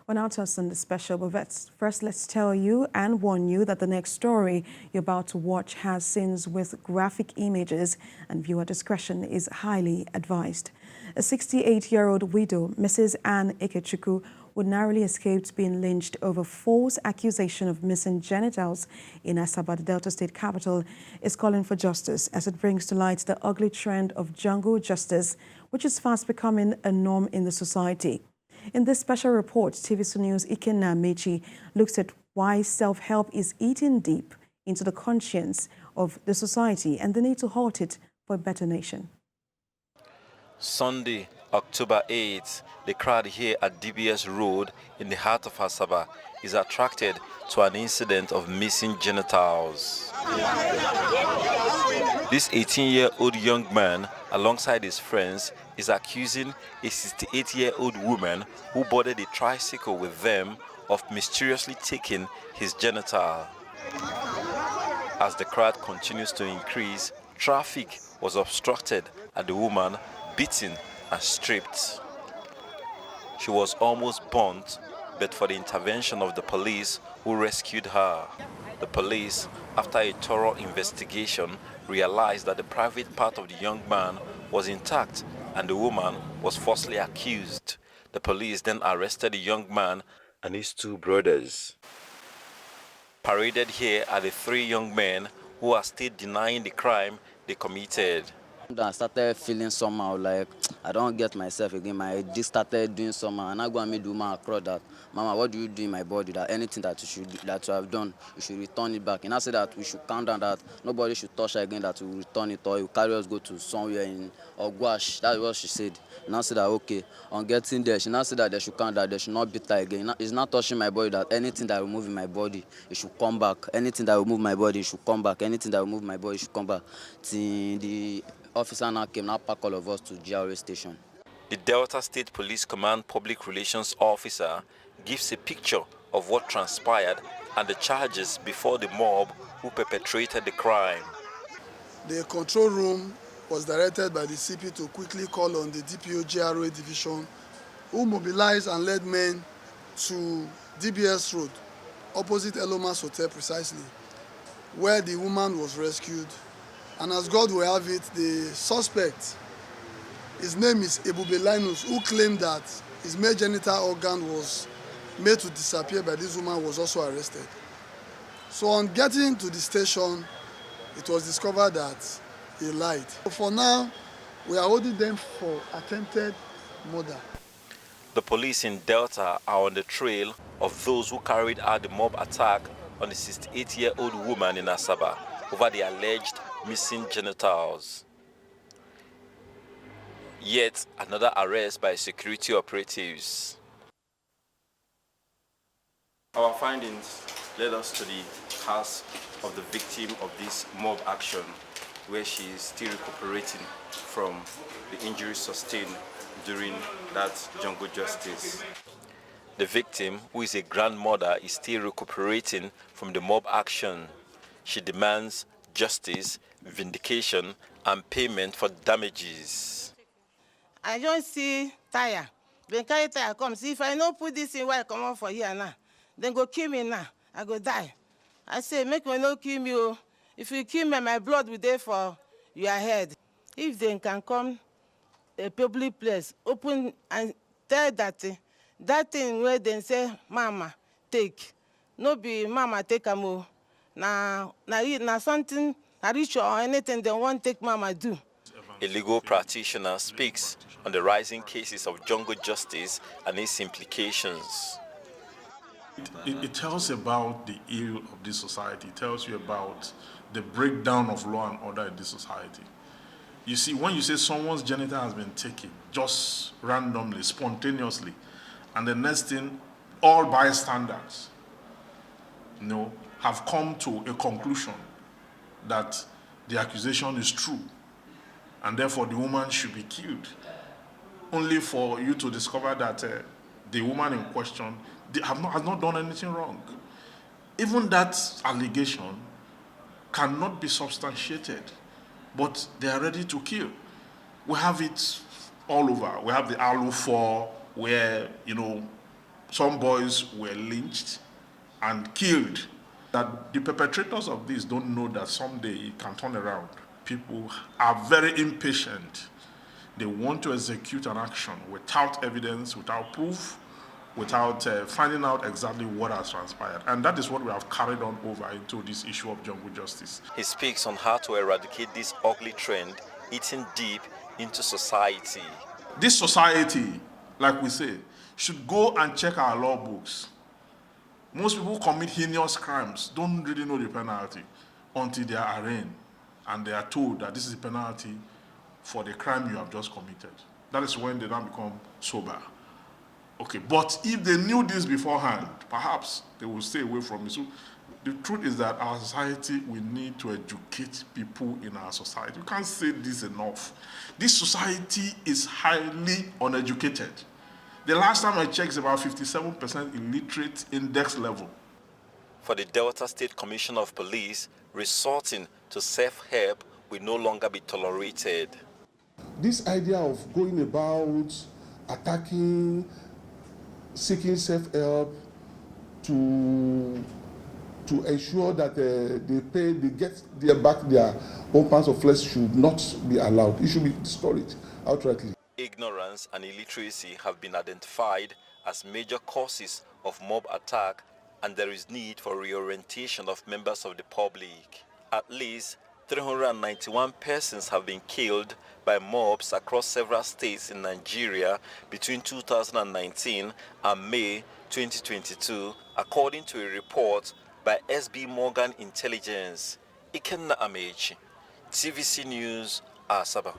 We're now tossing the special, but first let's tell you and warn you that the next story you're about to watch has scenes with graphic images and viewer discretion is highly advised. A 68-year-old widow, Mrs. Anne Ekechukwu, who narrowly escaped being lynched over false accusation of missing genitals in Asaba, the Delta State capital, is calling for justice as it brings to light the ugly trend of jungle justice, which is fast becoming a norm in the society. In this special report, TVC News Ikenna Amechi looks at why self-help is eating deep into the conscience of the society and the need to halt it for a better nation. Sunday, October 8th, the crowd here at DBS Road in the heart of Asaba is attracted to an incident of missing genitals. This 18-year-old young man, alongside his friends, is accusing a 68-year-old woman who boarded a tricycle with them of mysteriously taking his genital. As the crowd continues to increase, traffic was obstructed and the woman beaten and stripped. She was almost burnt, but for the intervention of the police who rescued her. The police, after a thorough investigation, realized that the private part of the young man was intact and the woman was falsely accused. The police then arrested the young man and his two brothers. Paraded here are the three young men who are still denying the crime they committed. I started feeling somehow like I don't get myself again. My head started doing somehow, and I go and meet the woman across that, Mama, what do you do in my body? That anything that you should that you have done, you should return it back. And I said that we should count down that nobody should touch her again. That we return it or you carry us go to somewhere in Ogwash. That's what she said. And I said that okay. On getting there, she now said that they should count that they should not beat her again. It's not touching my body. That anything that will move in my body, it should come back. Anything that will move my body, it should come back. Anything that will move my body, it should come back. Till the officer now came, now pack all of us to GRA station. The Delta State Police Command Public Relations Officer gives a picture of what transpired and the charges before the mob who perpetrated the crime. The control room was directed by the CP to quickly call on the DPO GRA division, who mobilized and led men to DBS Road, opposite Elomas Hotel precisely, where the woman was rescued. And as God will have it, the suspect, his name is Ebube Linus, who claimed that his male genital organ was made to disappear by this woman, was also arrested. So on getting to the station, it was discovered that he lied. For now, we are holding them for attempted murder. The police in Delta are on the trail of those who carried out the mob attack on the 68-year-old woman in Asaba over the alleged missing genitals. Yet another arrest by security operatives. Our findings led us to the house of the victim of this mob action, where she is still recuperating from the injuries sustained during that jungle justice. The victim, who is a grandmother, is still recuperating from the mob action. She demands justice, vindication, and payment for damages. I just see tire. Then carry tire come. See, if I don't put this in, why I come out for here now? Then go kill me now. I go die. I say, make me no kill me. Oh. If you kill me, my blood will there for your head. If they can come a public place, open and tell that thing where they say, Mama, take. No be Mama take a more. Now something, a ritual or anything they want take Mama do. A legal practitioner speaks on the rising cases of jungle justice and its implications. It tells about the ill of this society. It tells you about the breakdown of law and order in this society. You see, when you say someone's genital has been taken, just randomly, spontaneously, and the next thing, all bystanders, have come to a conclusion that the accusation is true, and therefore the woman should be killed, only for you to discover that the woman in question has not done anything wrong. Even that allegation cannot be substantiated, but they are ready to kill. We have it all over. We have the Alu 4, where, some boys were lynched and killed. That the perpetrators of this don't know that someday it can turn around. People are very impatient. They want to execute an action without evidence, without proof, without finding out exactly what has transpired. And that is what we have carried on over into this issue of jungle justice. He speaks on how to eradicate this ugly trend eating deep into society. This society, like we say, should go and check our law books. Most people who commit heinous crimes don't really know the penalty until they are arraigned and they are told that this is the penalty for the crime you have just committed. That is when they now become sober. Okay, but if they knew this beforehand, perhaps they will stay away from it. So the truth is that our society, we need to educate people in our society. We can't say this enough. This society is highly uneducated. The last time I checked, it's about 57% illiterate index level. For the Delta State Commissioner of Police, resorting to self-help will no longer be tolerated. This idea of going about attacking, seeking self-help to ensure that they get back their own pounds of flesh should not be allowed. It should be discouraged outrightly. Ignorance and illiteracy have been identified as major causes of mob attack, and there is need for reorientation of members of the public. At least 391 persons have been killed by mobs across several states in Nigeria between 2019 and May 2022, according to a report by SB Morgan Intelligence. Ikenna Amechi, TVC News, Asaba.